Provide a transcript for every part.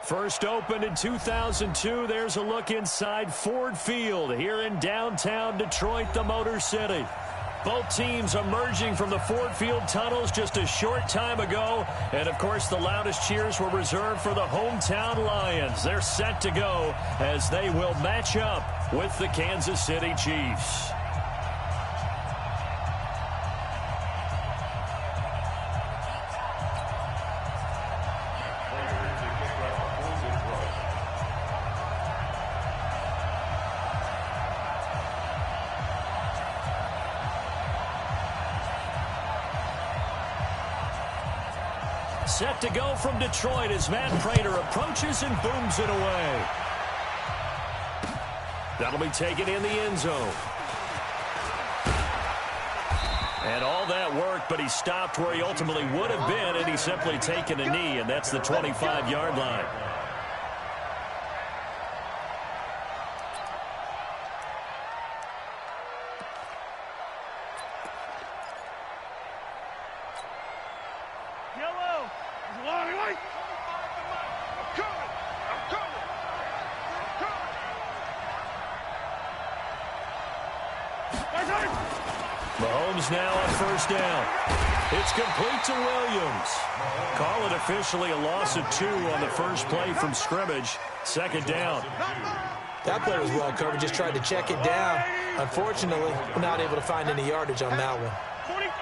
First opened in 2002, there's a look inside Ford Field here in downtown Detroit, the Motor City. Both teams emerging from the Ford Field tunnels just a short time ago. And, of course, the loudest cheers were reserved for the hometown Lions. They're set to go as they will match up with the Kansas City Chiefs. Set to go from Detroit as Matt Prater approaches and booms it away. That'll be taken in the end zone. And all that work, but he stopped where he ultimately would have been, and he's simply taken a knee, and that's the 25-yard line. Mahomes now on first down. It's complete to Williams. Call it officially a loss of 2 on the first play from scrimmage. Second down. That play was well covered. Just tried to check it down. Unfortunately, we're not able to find any yardage on that one. 43.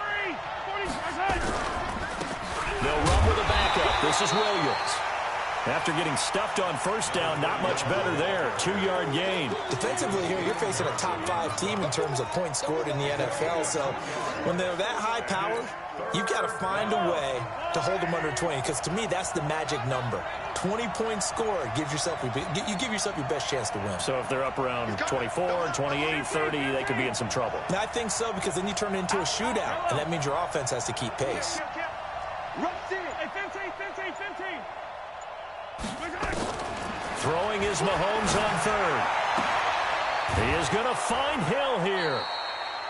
They'll run with a backup. This is Williams. After getting stuffed on first down, not much better there. 2-yard gain. Defensively here, you're facing a top-5 team in terms of points scored in the NFL. So when they're that high powered, you've got to find a way to hold them under 20. Because to me, that's the magic number. 20 points scored gives yourself you give yourself your best chance to win. So if they're up around 24, 28, 30, they could be in some trouble. And I think so, because then you turn it into a shootout, and that means your offense has to keep pace. Throwing is Mahomes on third. He is going to find Hill here.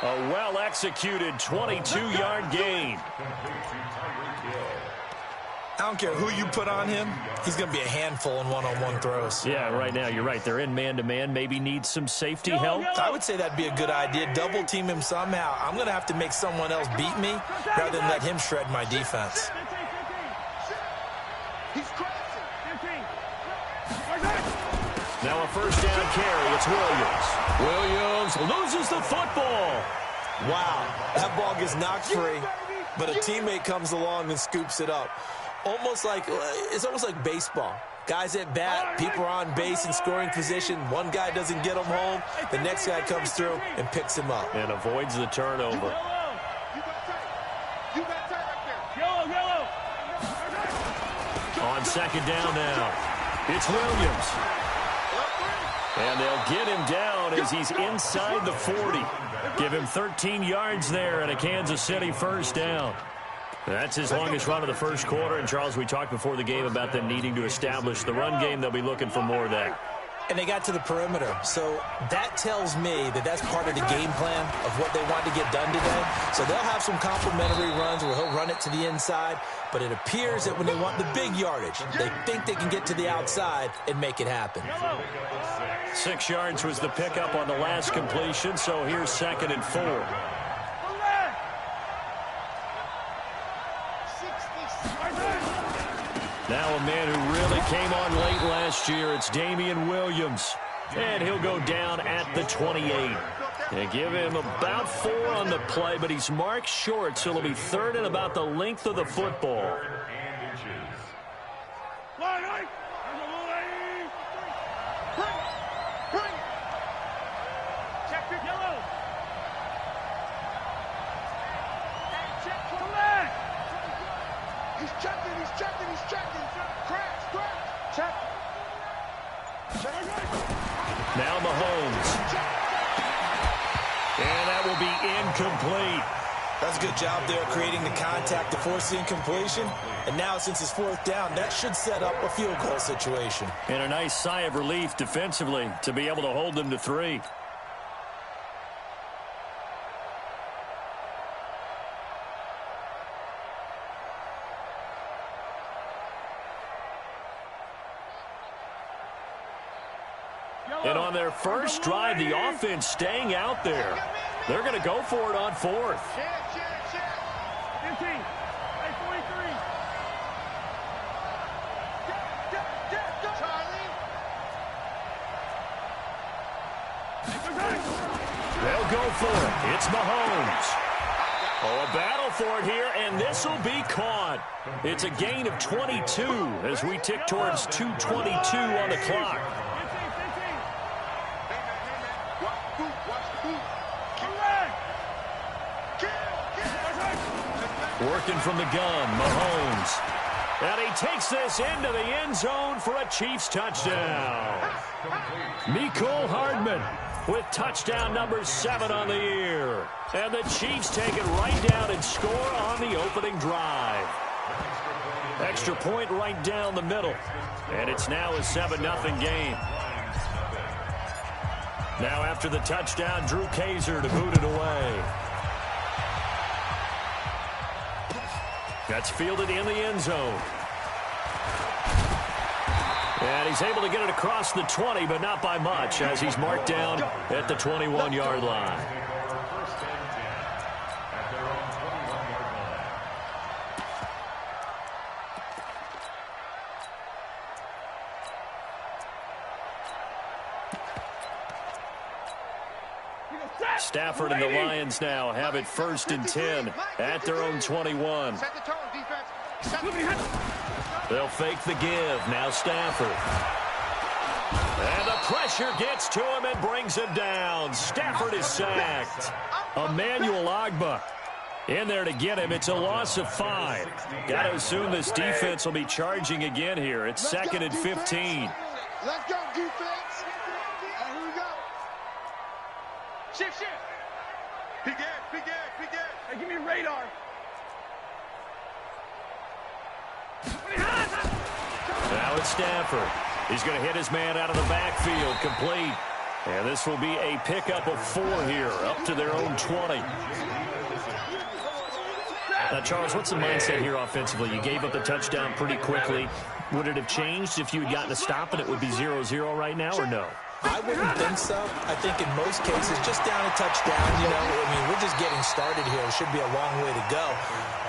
A well-executed 22-yard gain. I don't care who you put on him. He's going to be a handful in one-on-one throws. Yeah, right now, you're right. They're in man-to-man. Maybe need some safety help. I would say that'd be a good idea. Double team him somehow. I'm going to have to make someone else beat me rather than let him shred my defense. Now a first down carry. It's Williams. Williams loses the football. Wow, that ball gets knocked free, but a teammate comes along and scoops it up. It's almost like baseball. Guys at bat, people are on base in scoring position. One guy doesn't get him home. The next guy comes through and picks him up. And avoids the turnover. On second down now, it's Williams. And they'll get him down as he's inside the 40. Give him 13 yards there and a Kansas City first down. That's his longest run of the first quarter. And, Charles, we talked before the game about them needing to establish the run game. They'll be looking for more of that. And they got to the perimeter. So that tells me that that's part of the game plan of what they want to get done today. So they'll have some complimentary runs where he'll run it to the inside. But it appears that when they want the big yardage, they think they can get to the outside and make it happen. 6 yards was the pickup on the last completion. So here's 2nd and 4. Now a man who really came on late last year, it's Damian Williams. And he'll go down at the 28. They give him about 4 on the play, but he's marked short, so it'll be 3rd and about the length of the football. Now Mahomes. And that will be incomplete. That's a good job there creating the contact to force the incompletion. And now since it's 4th down, that should set up a field goal situation. And a nice sigh of relief defensively to be able to hold them to 3. And on their first drive, the offense staying out there. They're going to go for it on fourth. 15. Hey, 43. They'll go for it. It's Mahomes. Oh, a battle for it here, and this will be caught. It's a gain of 22 as we tick towards 2:22 on the clock. Working from the gun, Mahomes. And he takes this into the end zone for a Chiefs touchdown. Mecole Hardman with touchdown number 7 on the year. And the Chiefs take it right down and score on the opening drive. Extra point right down the middle. And it's now a 7-0 game. Now after the touchdown, Drew Kaiser to boot it away. That's fielded in the end zone. And he's able to get it across the 20, but not by much, as he's marked down at the 21-yard line. Stafford and the Lions now have it 1st and 10 at their own 21. They'll fake the give. Now Stafford. And the pressure gets to him and brings him down. Stafford is sacked. Emmanuel Ogbah in there to get him. It's a loss of 5. Got to assume this defense will be charging again here. It's 2nd and 15. Let's go, defense. Here we go. Shift. Peek in. Hey, give me radar. Now it's Stafford. He's going to hit his man out of the backfield, complete. And this will be a pickup of 4 here, up to their own 20. Now, Charles, what's the mindset here offensively? You gave up the touchdown pretty quickly. Would it have changed if you had gotten a stop and it would be 0-0 right now, or no? I wouldn't think so. I think in most cases, just down a touchdown, we're just getting started here. It should be a long way to go.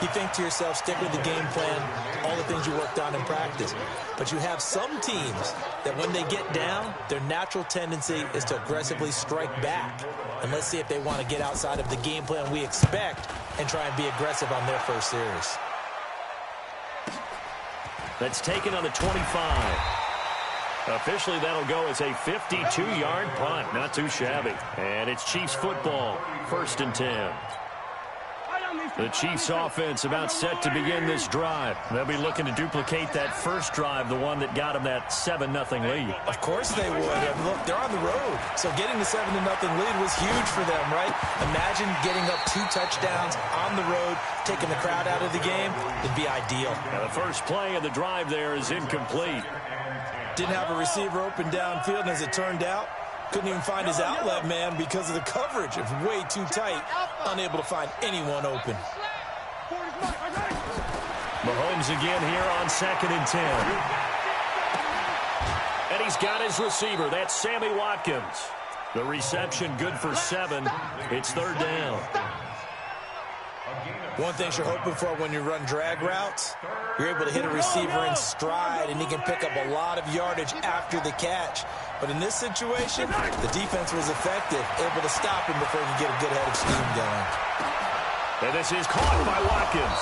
You think to yourself, stick with the game plan, all the things you worked on in practice. But you have some teams that when they get down, their natural tendency is to aggressively strike back. And let's see if they want to get outside of the game plan we expect and try and be aggressive on their first series. That's taken on the 25. Officially, that'll go as a 52-yard punt. Not too shabby. And it's Chiefs football, 1st and 10. The Chiefs offense about set to begin this drive. They'll be looking to duplicate that first drive, the one that got them that 7-0 lead. Of course they would. And look, they're on the road. So getting the 7-0 lead was huge for them, right? Imagine getting up 2 touchdowns on the road, taking the crowd out of the game. It'd be ideal. Now the first play of the drive there is incomplete. Didn't have a receiver open downfield, and as it turned out, couldn't even find his outlet man because of the coverage. It's way too tight, unable to find anyone open. Mahomes again here on 2nd and 10. And he's got his receiver. That's Sammy Watkins. The reception good for 7. It's 3rd down. One thing you're hoping for when you run drag routes, you're able to hit a receiver in stride, and he can pick up a lot of yardage after the catch. But in this situation, the defense was effective, able to stop him before he could get a good head of steam going. And this is caught by Watkins.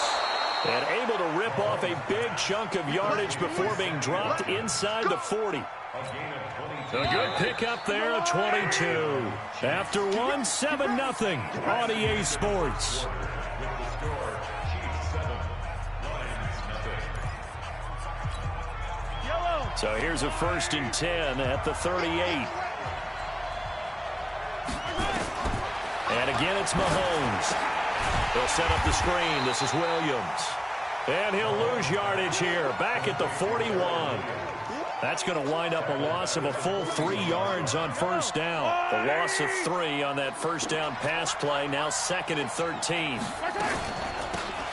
And able to rip off a big chunk of yardage before being dropped inside the 40. A good pickup there, a 22. After 1, 7-0 on EA Sports. So here's a 1st and 10 at the 38. And again, it's Mahomes. They'll set up the screen. This is Williams. And he'll lose yardage here, back at the 41. That's going to wind up a loss of a full 3 yards on 1st down. A loss of 3 on that 1st down pass play, now 2nd and 13.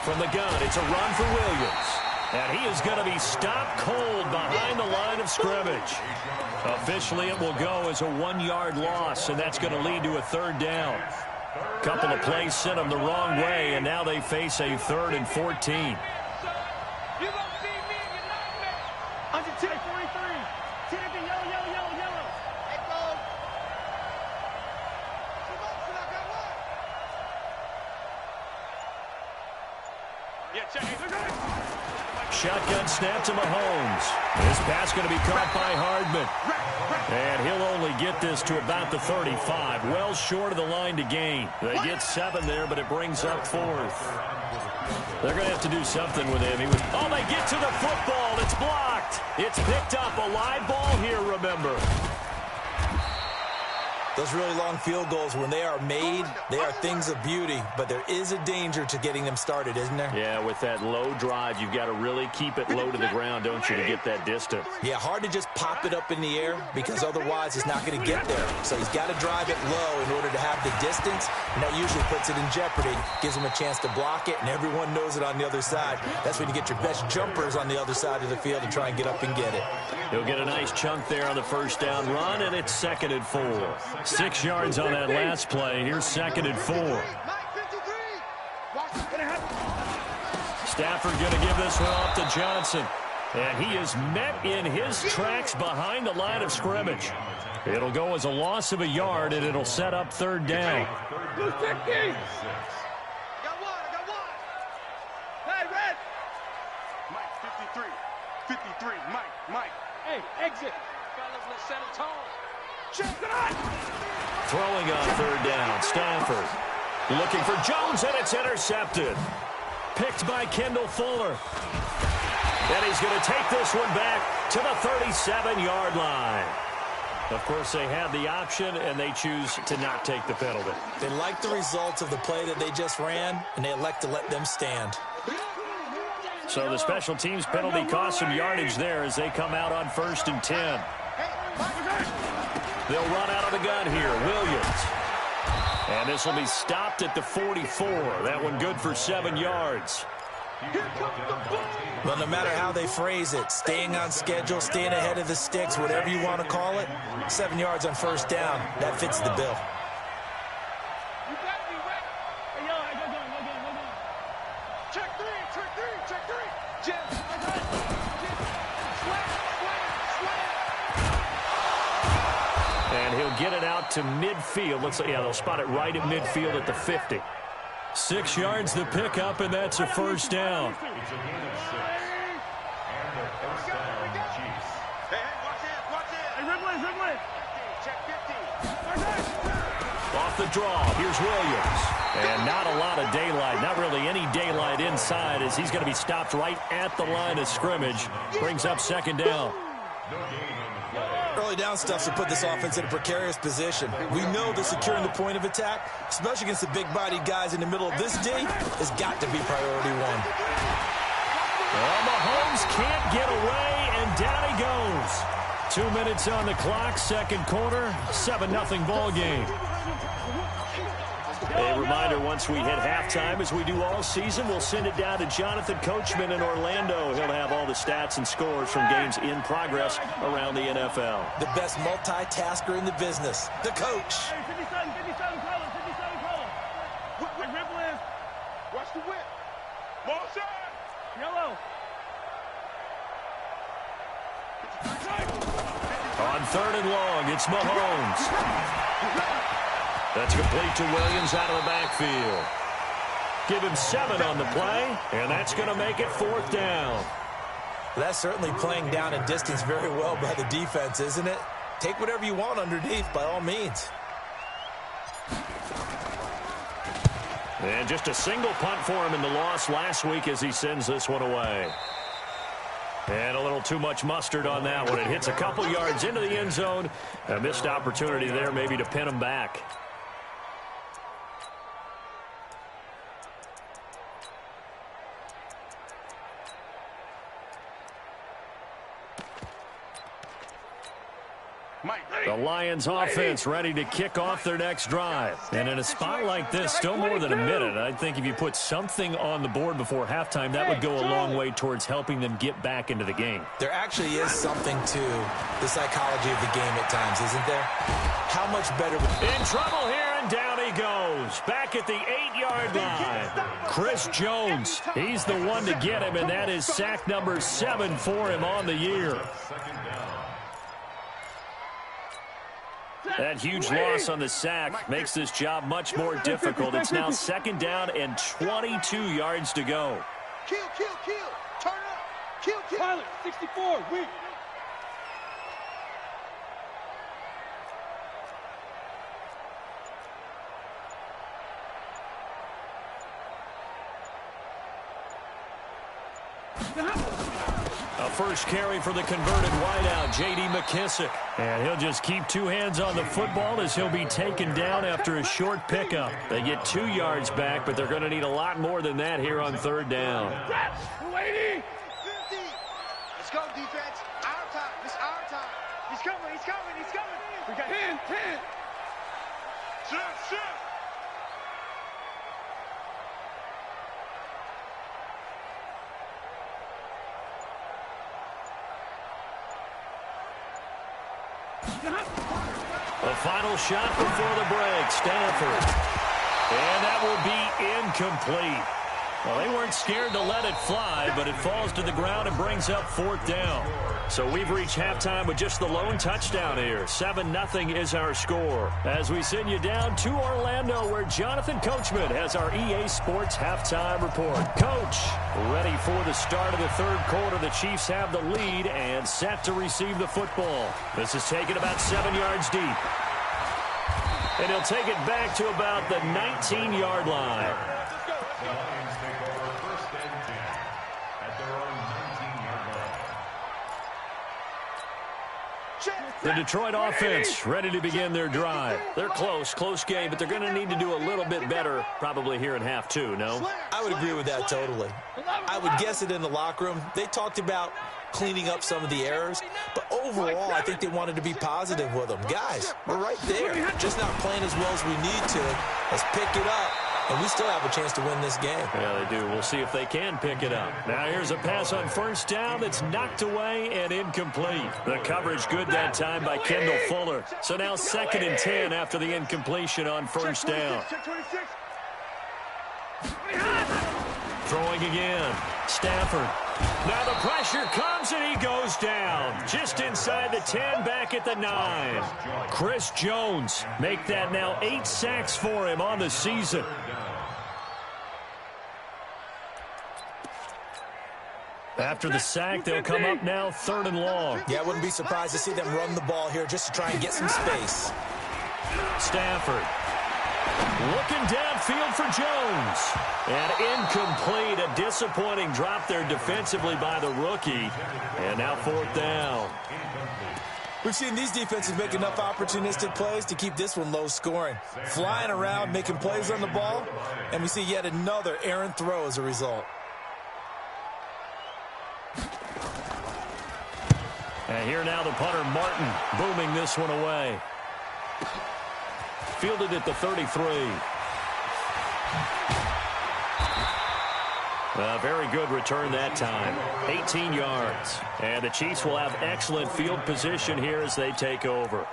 From the gun, it's a run for Williams. And he is going to be stopped cold behind the line of scrimmage. Officially, it will go as a 1-yard loss, and that's going to lead to a 3rd down. A couple of plays sent them the wrong way, and now they face a 3rd and 14. Shotgun snap to Mahomes. This pass going to be caught by Hardman. And he'll only get this to about the 35. Well short of the line to gain. They get 7 there, but it brings up 4th. They're going to have to do something with him. Oh, they get to the football. It's blocked. It's picked up. A live ball here, remember. Those really long field goals, when they are made, they are things of beauty, but there is a danger to getting them started, isn't there? Yeah, with that low drive, you've got to really keep it low to the ground, don't you, to get that distance. Yeah, hard to just pop it up in the air because otherwise it's not going to get there. So he's got to drive it low in order to have the distance, and that usually puts it in jeopardy, gives him a chance to block it, and everyone knows it on the other side. That's when you get your best jumpers on the other side of the field to try and get up and get it. He'll get a nice chunk there on the 1st down run, and it's 2nd and 4. 6 yards on that last play. Here's 2nd and 4. Stafford going to give this one off to Johnson. And he is met in his tracks behind the line of scrimmage. It'll go as a loss of a yard, and it'll set up 3rd down. Mike, 53. 53, Mike. Hey, exit. Fellas, let's set a tone. Throwing on 3rd down, Stafford. Looking for Jones, and it's intercepted. Picked by Kendall Fuller. And he's going to take this one back to the 37-yard line. Of course, they had the option, and they choose to not take the penalty. They like the results of the play that they just ran, and they elect to let them stand. So the special teams penalty cost some yardage there as they come out on 1st and 10. They'll run out of the gun here. Williams. And this will be stopped at the 44. That one good for 7 yards. Well, no matter how they phrase it, staying on schedule, staying ahead of the sticks, whatever you want to call it, 7 yards on 1st down, that fits the bill. And he'll get it out to midfield. Looks like, yeah, they'll spot it right at midfield at the 50. 6 yards the pickup, and that's a 1st down. Off the draw, here's Williams. And not a lot of daylight, not really any daylight inside as he's going to be stopped right at the line of scrimmage. Brings up 2nd down. Early down stuff to put this offense in a precarious position. We know that securing the point of attack, especially against the big-bodied guys in the middle of this D, has got to be priority 1. Well, Mahomes can't get away, and down he goes. 2 minutes on the clock, 2nd quarter, 7-0 ball game. A reminder, once we hit halftime, as we do all season, we'll send it down to Jonathan Coachman in Orlando. He'll have all the stats and scores from games in progress around the NFL. The best multitasker in the business, the coach. Watch the whip. Motion. Yellow. On 3rd and long, it's Mahomes. That's complete to Williams out of the backfield. Give him 7 on the play, and that's going to make it 4th down. That's certainly playing down and distance very well by the defense, isn't it? Take whatever you want underneath, by all means. And just a single punt for him in the loss last week as he sends this one away. And a little too much mustard on that one. It hits a couple yards into the end zone. A missed opportunity there maybe to pin him back. The Lions offense ready to kick off their next drive. And in a spot like this, still more than a minute, I think if you put something on the board before halftime, that would go a long way towards helping them get back into the game. There actually is something to the psychology of the game at times, isn't there? How much better... In trouble here, and down he goes. Back at the 8-yard line. Chris Jones, he's the one to get him, and that is sack number 7 for him on the year. That huge loss on the sack makes this job much more difficult. It's now 2nd down and 22 yards to go. Kill. Turn up. Kill. Pilot, 64, win. A first carry for the converted wideout, J.D. McKissick. And he'll just keep 2 hands on the football as he'll be taken down after a short pickup. They get 2 yards back, but they're going to need a lot more than that here on 3rd down. 50. Let's go, defense. Our time. It's our time. He's coming. We got 10. Shift. The final shot before the break, Stanford. And that will be incomplete. Well, they weren't scared to let it fly, but it falls to the ground and brings up 4th down. So we've reached halftime with just the lone touchdown here. 7-0 is our score. As we send you down to Orlando, where Jonathan Coachman has our EA Sports halftime report. Coach, ready for the start of the 3rd quarter. The Chiefs have the lead and set to receive the football. This is taken about 7 yards deep. And he'll take it back to about the 19-yard line. The Detroit offense ready to begin their drive. They're close game, but they're going to need to do a little bit better probably here in half 2, no? I would agree with that totally. I would guess it in the locker room. They talked about cleaning up some of the errors, but overall, I think they wanted to be positive with them. Guys, we're right there. Just not playing as well as we need to. Let's pick it up, and we still have a chance to win this game. Yeah, they do. We'll see if they can pick it up. Now here's a pass on 1st down that's knocked away and incomplete. The coverage good that time by Kendall Fuller. So now 2nd and 10 after the incompletion on 1st down. Throwing again. Stafford. Now the pressure comes and he goes down. Just inside the 10, back at the 9. Chris Jones make that now 8 sacks for him on the season. After the sack, they'll come up now 3rd and long. Yeah, I wouldn't be surprised to see them run the ball here just to try and get some space. Stafford looking downfield for Jones. And incomplete, a disappointing drop there defensively by the rookie. And now 4th down. We've seen these defenses make enough opportunistic plays to keep this one low scoring. Flying around, making plays on the ball, and we see yet another errant throw as a result. And here now the punter, Martin, booming this one away. Fielded at the 33. A very good return that time. 18 yards. And the Chiefs will have excellent field position here as they take over.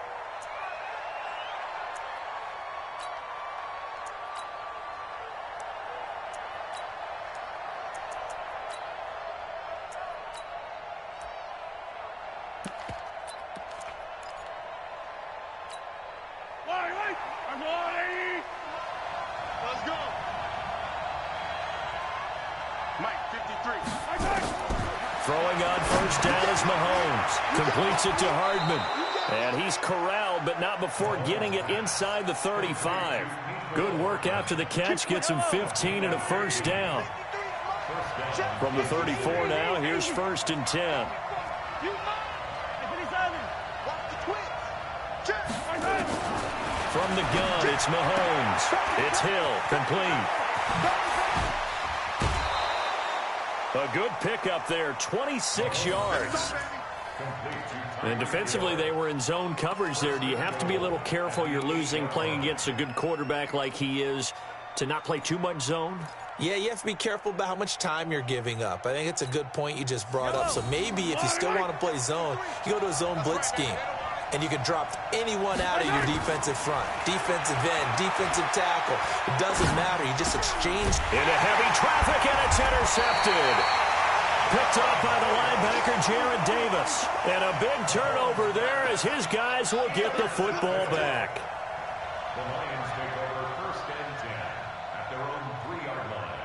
Let's go. Mike, 53. Throwing on 1st down is Mahomes. Completes it to Hardman. And he's corralled, but not before getting it inside the 35. Good work after the catch. Gets him 15 and a 1st down. From the 34 now, here's 1st and 10. From the gun, it's Mahomes. It's Hill, complete. A good pickup there, 26 yards. And defensively, they were in zone coverage there. Do you have to be a little careful? You're losing, playing against a good quarterback like he is, to not play too much zone? Yeah, you have to be careful about how much time you're giving up. I think it's a good point you just brought up. So maybe if you still want to play zone, you go to a zone blitz scheme. And you can drop anyone out of your defensive front. Defensive end, defensive tackle. It doesn't matter. You just exchange. Into heavy traffic, and it's intercepted. Picked up by the linebacker, Jared Davis. And a big turnover there as his guys will get the football back. The Lions take over 1st and 10 at their own 3-yard line.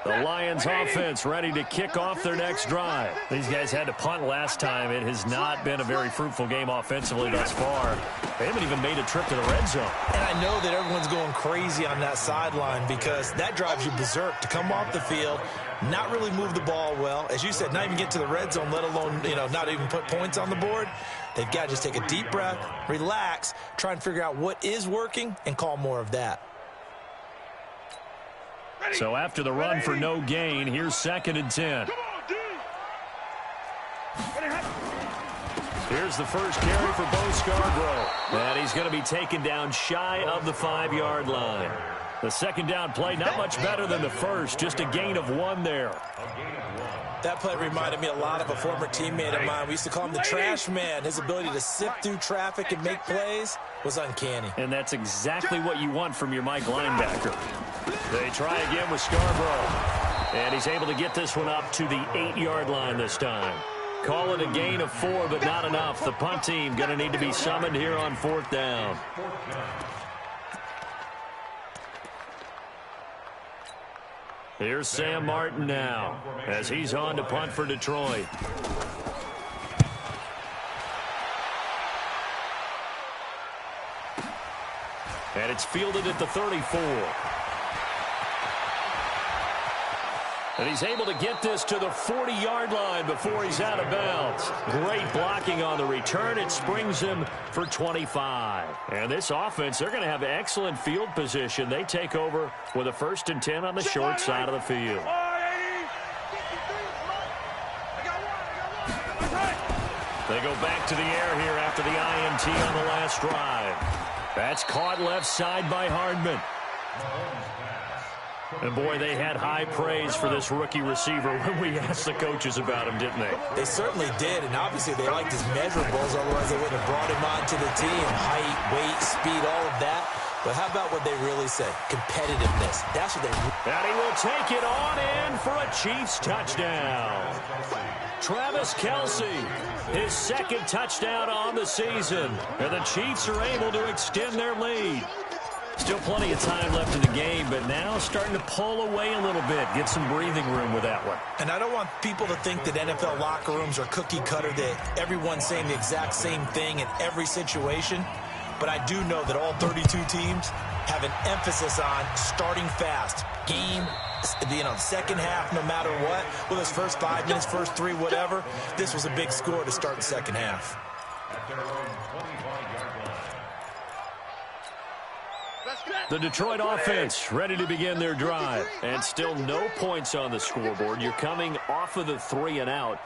The Lions offense ready to kick off their next drive. These guys had to punt last time. It has not been a very fruitful game offensively thus far. They haven't even made a trip to the red zone. And I know that everyone's going crazy on that sideline because that drives you berserk to come off the field, not really move the ball well. As you said, not even get to the red zone, let alone, not even put points on the board. They've got to just take a deep breath, relax, try and figure out what is working, and call more of that. So after the run for no gain, here's 2nd and 10. Here's the first carry for Bo Scarborough. And he's going to be taken down shy of the 5-yard line. The second down play, not much better than the first, just a gain of 1 there. That play reminded me a lot of a former teammate of mine. We used to call him the trash man. His ability to sift through traffic and make plays was uncanny. And that's exactly what you want from your Mike linebacker. They try again with Scarborough. And he's able to get this one up to the 8-yard line this time. Call it a gain of 4, but not enough. The punt team going to need to be summoned here on 4th down. Here's Sam Martin now as he's on to punt for Detroit. And it's fielded at the 34. And he's able to get this to the 40-yard line before he's out of bounds. Great blocking on the return. It springs him for 25. And this offense, they're going to have excellent field position. They take over with a 1st and 10 on the short side of the field. They go back to the air here after the INT on the last drive. That's caught left side by Hardman. And, boy, they had high praise for this rookie receiver when we asked the coaches about him, didn't they? They certainly did, and obviously they liked his measurables. Otherwise, they wouldn't have brought him onto the team. Height, weight, speed, all of that. But how about what they really say? Competitiveness. That's what they... And he will take it on in for a Chiefs touchdown. Travis Kelce, his 2nd touchdown on the season. And the Chiefs are able to extend their lead. Still plenty of time left in the game, but now starting to pull away a little bit. Get some breathing room with that one. And I don't want people to think that NFL locker rooms are cookie cutter, that everyone's saying the exact same thing in every situation. But I do know that all 32 teams have an emphasis on starting fast. Game, second half, no matter what. Whether it's first 5 minutes, first 3, whatever. This was a big score to start the second half. The Detroit offense ready to begin their drive. And still no points on the scoreboard. You're coming off of the 3 and out.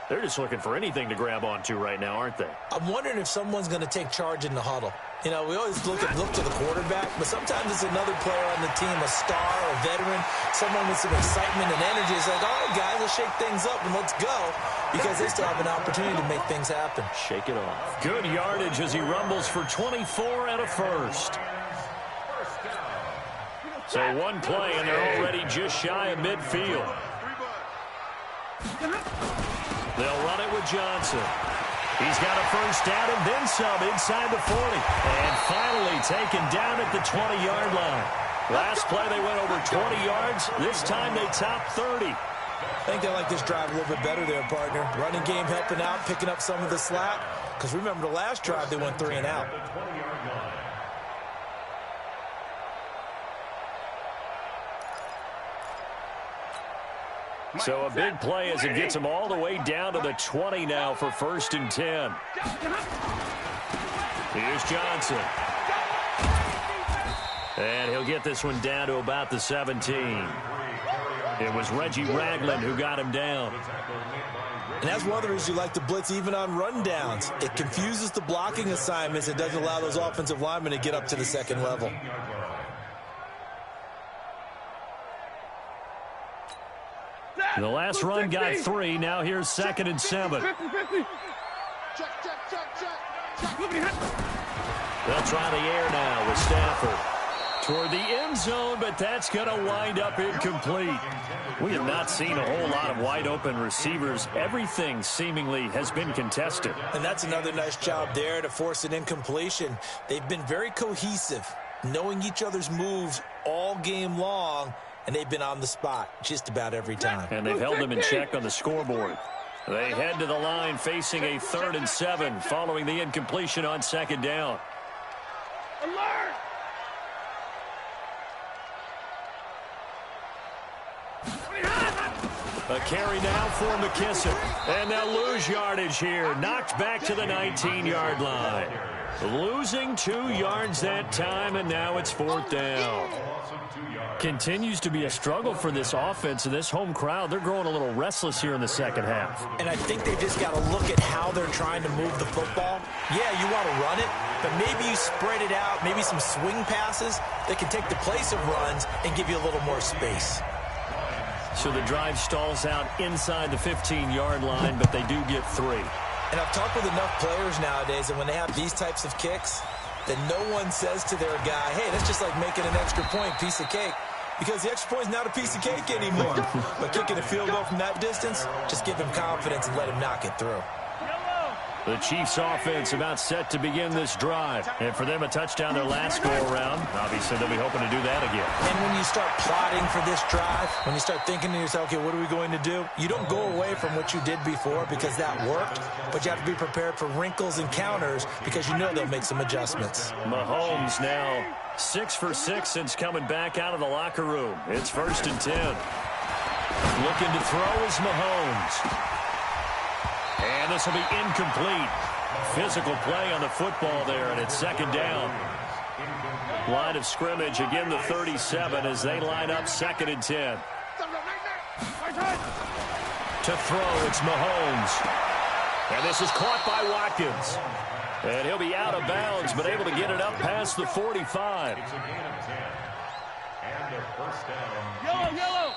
They're just looking for anything to grab onto right now, aren't they? I'm wondering if someone's going to take charge in the huddle. We always look to the quarterback, but sometimes it's another player on the team, a star, a veteran, someone with some excitement and energy. It's like, all right, guys, let's shake things up and let's go, because they still have an opportunity to make things happen. Shake it off. Good yardage as he rumbles for 24 and a first. So one play, and they're already just shy of midfield. They'll run it with Johnson. He's got a first down and then some inside the 40. And finally taken down at the 20-yard line. Last play they went over 20 yards. This time they topped 30. I think they like this drive a little bit better there, partner. Running game helping out, picking up some of the slack. Because remember, the last drive they went 3 and out. So a big play as it gets him all the way down to the 20 now for 1st and 10. Here's Johnson. And he'll get this one down to about the 17. It was Reggie Ragland who got him down. And that's one of the reasons you like to blitz even on rundowns. It confuses the blocking assignments. It doesn't allow those offensive linemen to get up to the second level. The last run got 3. Now here's 2nd and 7. Check, check, check, check. They'll try the air now with Stafford. Toward the end zone, but that's going to wind up incomplete. We have not seen a whole lot of wide-open receivers. Everything seemingly has been contested. And that's another nice job there to force an incompletion. They've been very cohesive, knowing each other's moves all game long, and they've been on the spot just about every time. And they've held them in check on the scoreboard. They head to the line facing a 3rd and 7 following the incompletion on 2nd down. Alert! A carry now for McKissick. And they'll lose yardage here. Knocked back to the 19-yard line. Losing 2 yards that time, and now it's 4th down. Continues to be a struggle for this offense and this home crowd. They're growing a little restless here in the second half. And I think they've just got to look at how they're trying to move the football. Yeah, you want to run it, but maybe you spread it out, maybe some swing passes that can take the place of runs and give you a little more space. So the drive stalls out inside the 15-yard line, but they do get 3. And I've talked with enough players nowadays, and when they have these types of kicks, that no one says to their guy, hey, that's just like making an extra point, piece of cake. Because the extra point is not a piece of cake anymore. But kicking a field goal from that distance, just give him confidence and let him knock it through. The Chiefs offense about set to begin this drive. And for them, a touchdown their last go-around. Obviously, they'll be hoping to do that again. And when you start plotting for this drive, when you start thinking to yourself, okay, what are we going to do? You don't go away from what you did before because that worked, but you have to be prepared for wrinkles and counters because you know they'll make some adjustments. Mahomes now 6 for 6 since coming back out of the locker room. It's 1st and 10. Looking to throw is Mahomes. And this will be incomplete. Physical play on the football there, and it's 2nd down. Line of scrimmage, again the 37 as they line up 2nd and 10. To throw, it's Mahomes. And this is caught by Watkins. And he'll be out of bounds, but able to get it up past the 45. It's a gain of 10. And a 1st down. Yellow, yellow.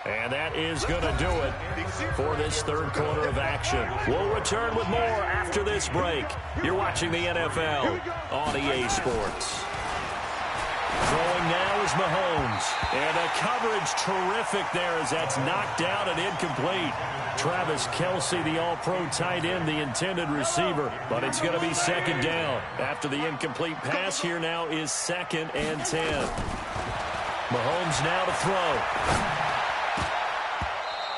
And that is going to do it for this 3rd quarter of action. We'll return with more after this break. You're watching the NFL on EA Sports. Throwing now is Mahomes. And a coverage terrific there as that's knocked down and incomplete. Travis Kelce, the all-pro tight end, the intended receiver. But it's going to be 2nd down. After the incomplete pass, here now is 2nd and 10. Mahomes now to throw.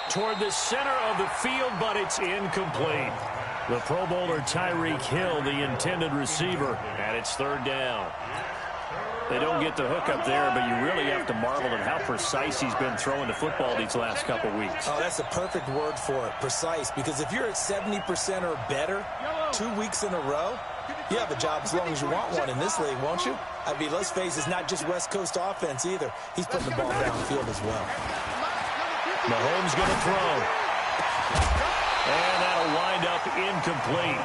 Toward the center of the field, but it's incomplete. The Pro Bowler Tyreek Hill, the intended receiver, and it's 3rd down. They don't get the hook up there, but you really have to marvel at how precise he's been throwing the football these last couple weeks. Oh, that's the perfect word for it, precise, because if you're at 70% or better 2 weeks in a row, you have a job as long as you want one in this league, won't you? I mean, let's face it, it's not just West Coast offense either. He's putting the ball downfield as well. Mahomes going to throw. And that'll wind up incomplete.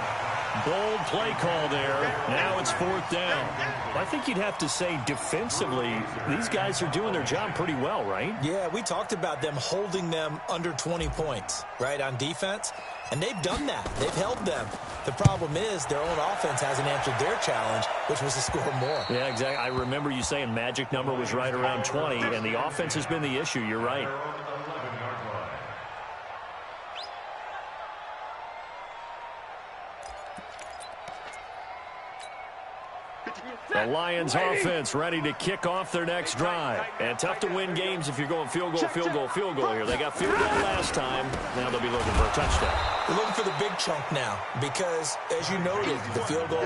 Bold play call there. Now it's 4th down. I think you'd have to say defensively, these guys are doing their job pretty well, right? Yeah, we talked about them holding them under 20 points, right, on defense. And they've done that. They've held them. The problem is their own offense hasn't answered their challenge, which was to score more. Yeah, exactly. I remember you saying magic number was right around 20, and the offense has been the issue. You're right. The Lions offense ready to kick off their next drive. And tough to win games if you're going field goal, field goal, field goal here. They got field goal last time. Now they'll be looking for a touchdown. They're looking for the big chunk now because, as you noted, the field goal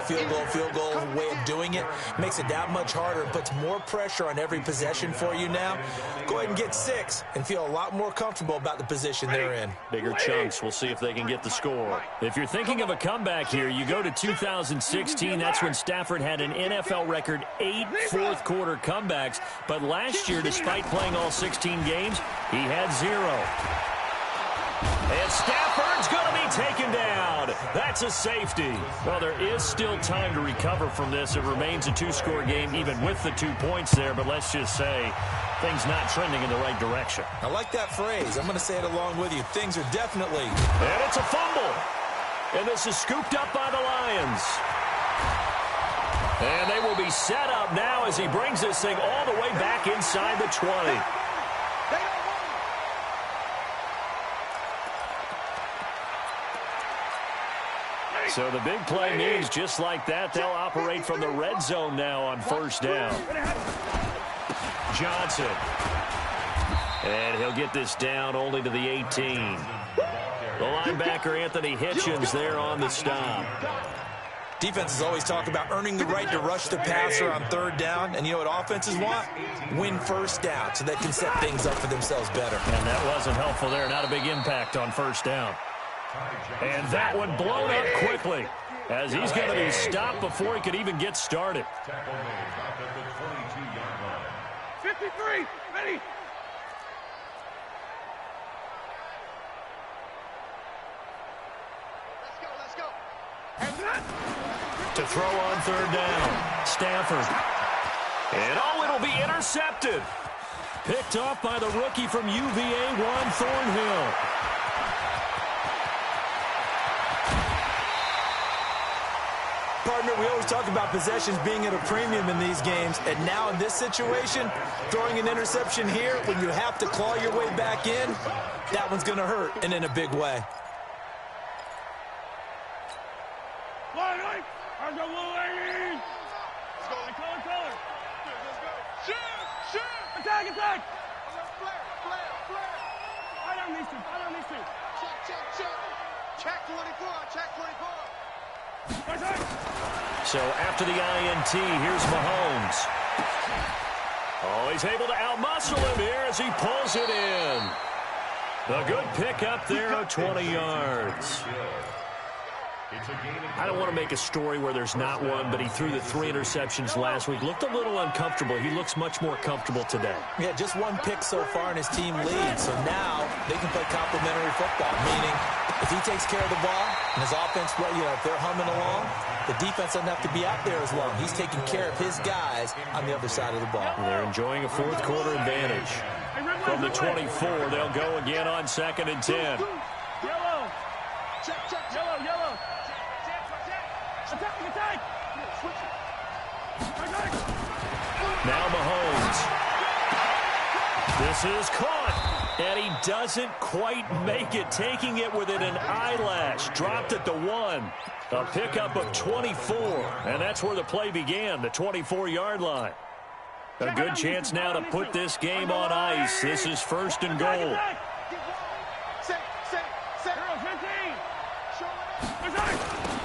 way of doing it makes it that much harder and puts more pressure on every possession for you now. Go ahead and get 6 and feel a lot more comfortable about the position they're in. Bigger chunks. We'll see if they can get the score. If you're thinking of a comeback here, you go to 2016. That's when Stafford had an NFL record 8 fourth-quarter comebacks. But last year, despite playing all 16 games, he had 0. And Stafford's going to be taken down. That's a safety. Well, there is still time to recover from this. It remains a 2-score game even with the 2 points there. But let's just say things not trending in the right direction. I like that phrase. I'm going to say it along with you. Things are definitely. And it's a fumble. And this is scooped up by the Lions. And they will be set up now as he brings this thing all the way back inside the 20. So the big play means just like that, they'll operate from the red zone now on first down. Johnson. And he'll get this down only to the 18. The linebacker, Anthony Hitchens, there on the stop. Defenses always talk about earning the right to rush the passer on third down. And you know what offenses want? Win first down so they can set things up for themselves better. And that wasn't helpful there. Not a big impact on first down. And that one blown up quickly as he's going to be stopped before he could even get started. 53, ready. Let's go. To throw on third down, Stafford. And it'll be intercepted. Picked off by the rookie from UVA, Juan Thornhill. Partner, we always talk about possessions being at a premium in these games, and now in this situation, throwing an interception here when you have to claw your way back in, that one's going to hurt, and in a big way. Attack! Fire on these two. Check 24. So after the INT, here's Mahomes. Oh, he's able to outmuscle him here as he pulls it in. A good pickup there of 20 yards. I don't want to make a story where there's not one, but he threw the 3 interceptions last week. Looked a little uncomfortable. He looks much more comfortable today. Yeah, just 1 pick so far and his team leads. So now they can play complementary football, meaning if he takes care of the ball and his offense, if they're humming along, the defense doesn't have to be out there as long. He's taking care of his guys on the other side of the ball. And they're enjoying a fourth-quarter advantage. From the 24, they'll go again on 2nd and 10. Yellow. Yellow. Attack. Now Mahomes. This is caught. And he doesn't quite make it, taking it within an eyelash. Dropped at the 1. A pickup of 24. And that's where the play began, the 24-yard line. A good chance now to put this game on ice. This is 1st and goal.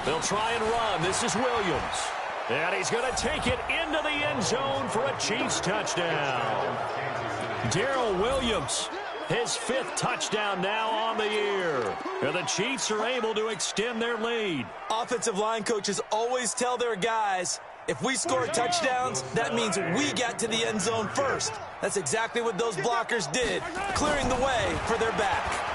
They'll try and run. This is Williams. And he's going to take it into the end zone for a Chiefs touchdown. Darrell Williams, his 5th touchdown now on the year. And the Chiefs are able to extend their lead. Offensive line coaches always tell their guys, if we score touchdowns, that means we got to the end zone first. That's exactly what those blockers did, clearing the way for their back.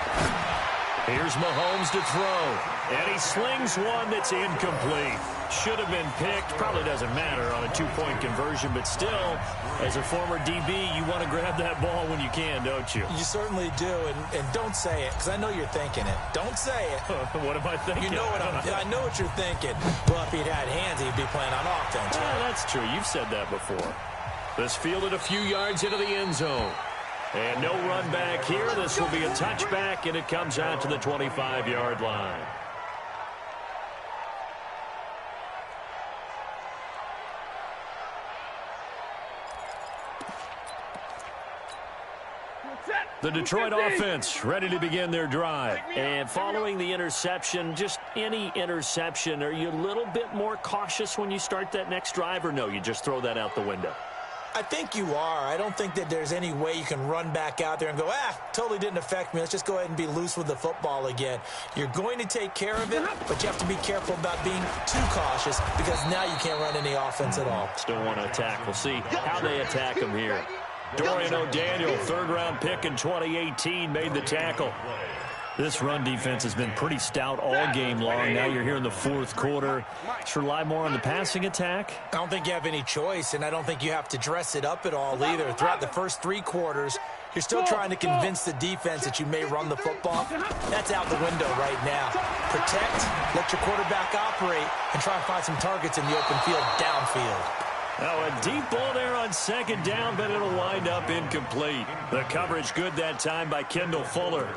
Here's Mahomes to throw. And he slings one that's incomplete. Should have been picked. Probably doesn't matter on a 2-point conversion, but still, as a former DB, you want to grab that ball when you can, don't you? You certainly do, and don't say it, because I know you're thinking it. Don't say it. What am I thinking? You know I know what you're thinking. Well, if he'd had hands, he'd be playing on offense. Yeah, that's true. You've said that before. This fielded a few yards into the end zone. And no run back here. This will be a touchback, and it comes out to the 25-yard line. The Detroit offense ready to begin their drive. And following the interception, just any interception, are you a little bit more cautious when you start that next drive, or no, you just throw that out the window? I think you are. I don't think that there's any way you can run back out there and go, totally didn't affect me. Let's just go ahead and be loose with the football again. You're going to take care of it, but you have to be careful about being too cautious because now you can't run any offense at all. Still want to attack. We'll see how they attack him here. Dorian O'Daniel, third-round pick in 2018, made the tackle. This run defense has been pretty stout all game long. Now you're here in the fourth quarter. Should rely more on the passing attack? I don't think you have any choice, and I don't think you have to dress it up at all either. Throughout the first 3 quarters, you're still trying to convince the defense that you may run the football. That's out the window right now. Protect, let your quarterback operate, and try and find some targets in the open field downfield. Now a deep ball there on second down, but it'll wind up incomplete. The coverage good that time by Kendall Fuller.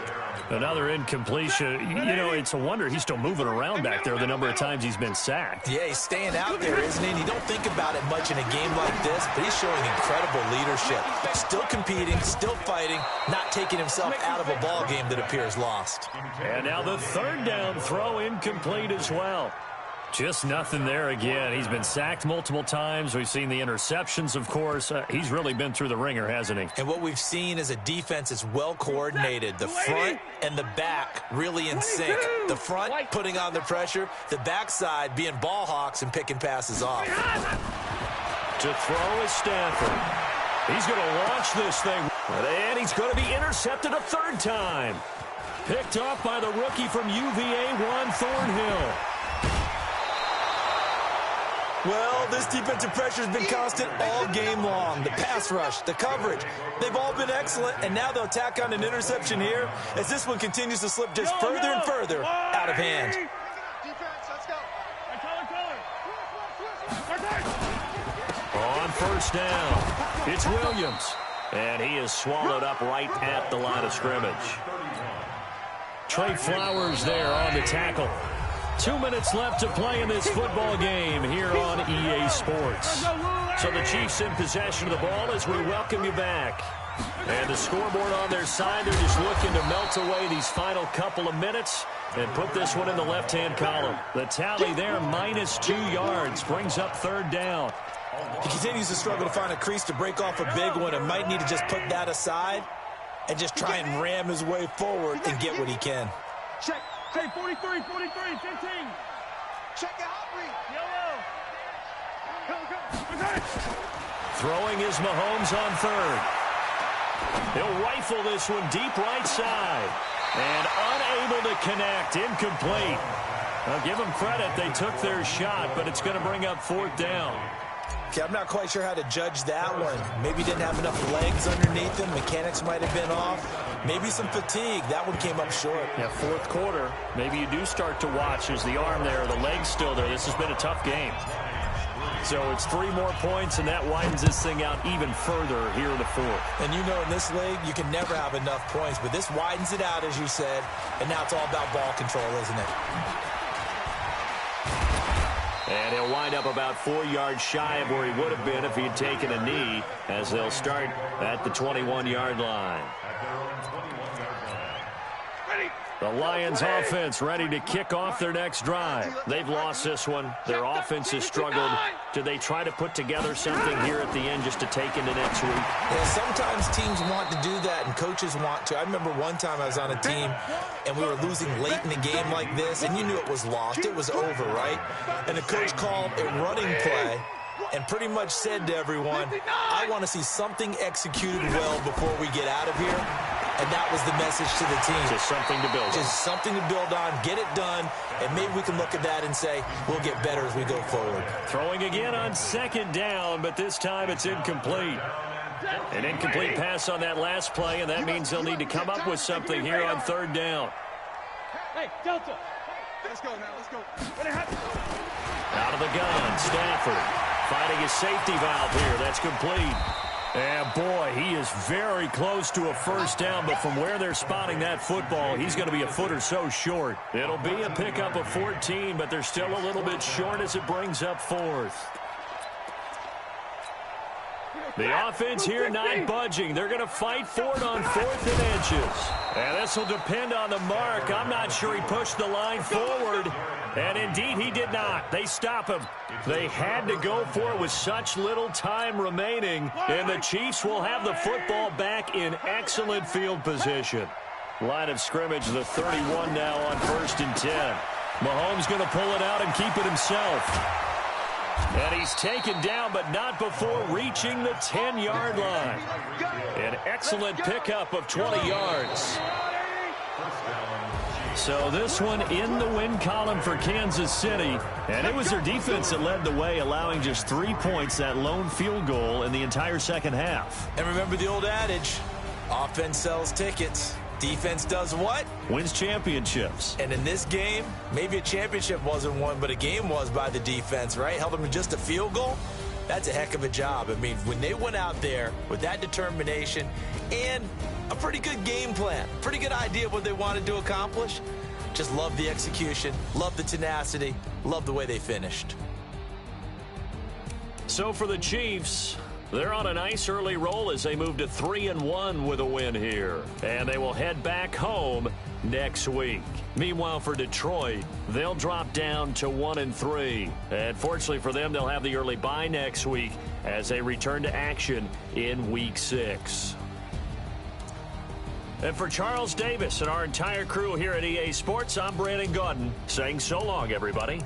Another incompletion. You know, it's a wonder he's still moving around back there the number of times he's been sacked. Yeah, he's staying out there, isn't he? And you don't think about it much in a game like this, but he's showing incredible leadership. Still competing, still fighting, not taking himself out of a ball game that appears lost. And now the third down throw incomplete as well. Just nothing there again. He's been sacked multiple times. We've seen the interceptions, of course. He's really been through the ringer, hasn't he? And what we've seen is a defense that's well coordinated. The front and the back really in sync. The front putting on the pressure. The backside being ball hawks and picking passes off. To throw is Stafford. He's going to launch this thing. And he's going to be intercepted a third time. Picked off by the rookie from UVA, Juan Thornhill. Well, this defensive pressure has been constant all game long. The pass rush, the coverage, they've all been excellent, and now they'll tack on an interception here as this one continues to slip just further and further out of hand. Defense, let's go. On first down, it's Williams. And he is swallowed up right at the line of scrimmage. Trey Flowers there on the tackle. 2 minutes left to play in this football game here on EA Sports. So the Chiefs in possession of the ball as we welcome you back. And the scoreboard on their side, they're just looking to melt away these final couple of minutes and put this one in the left-hand column. The tally there, -2 yards, brings up third down. He continues to struggle to find a crease to break off a big one and might need to just put that aside and just try and ram his way forward and get what he can. Check. Hey, 43, 43, 15. Check the hot read. Yellow. Go. Throwing is Mahomes on third. He'll rifle this one deep right side. And unable to connect. Incomplete. I'll give them credit. They took their shot, but it's going to bring up fourth down. Okay, I'm not quite sure how to judge that one. Maybe didn't have enough legs underneath him. Mechanics might have been off. Maybe some fatigue. That one came up short. Yeah, fourth quarter. Maybe you do start to watch as the arm there, the leg's still there. This has been a tough game. So it's 3 more points, and that widens this thing out even further here in the fourth. And you know in this league, you can never have enough points, but this widens it out, as you said, and now it's all about ball control, isn't it? And he'll wind up about 4 yards shy of where he would have been if he had taken a knee, as they'll start at the 21-yard line. The Lions offense ready to kick off their next drive. They've lost this one. Their offense has struggled. Do they try to put together something here at the end just to take into next week? Yeah, sometimes teams want to do that and coaches want to. I remember one time I was on a team and we were losing late in the game like this, and you knew it was lost. It was over, right? And the coach called a running play and pretty much said to everyone, I want to see something executed well before we get out of here. And that was the message to the team. Just something to build on. Just something to build on, get it done, and maybe we can look at that and say, we'll get better as we go forward. Throwing again on second down, but this time it's incomplete. An incomplete pass on that last play, and that means they'll need to come up with something here on third down. Hey, Delta. Let's go now, let's go. Out of the gun, Stafford finding his safety valve here. That's complete. And, boy, he is very close to a first down, but from where they're spotting that football, he's going to be a foot or so short. It'll be a pickup of 14, but they're still a little bit short as it brings up fourth. The offense here not budging. They're going to fight for it on 4th and inches. And this will depend on the mark. I'm not sure he pushed the line forward. And indeed, he did not. They stop him. They had to go for it with such little time remaining. And the Chiefs will have the football back in excellent field position. Line of scrimmage, the 31 now on 1st and 10. Mahomes going to pull it out and keep it himself. And he's taken down, but not before reaching the 10-yard line. An excellent pickup of 20 yards. So this one in the win column for Kansas City. And it was their defense that led the way, allowing just 3 points, that lone field goal in the entire second half. And remember the old adage, offense sells tickets. Defense does what? Wins championships. And in this game, maybe a championship wasn't won, but a game was by the defense, right? Held them to just a field goal. That's a heck of a job. I mean, when they went out there with that determination and a pretty good game plan, pretty good idea of what they wanted to accomplish, just love the execution, love the tenacity, love the way they finished. So for the Chiefs, they're on a nice early roll as they move to 3-1 with a win here. And they will head back home next week. Meanwhile, for Detroit, they'll drop down to 1-3. And fortunately for them, they'll have the early bye next week as they return to action in Week 6. And for Charles Davis and our entire crew here at EA Sports, I'm Brandon Gaudin saying so long, everybody.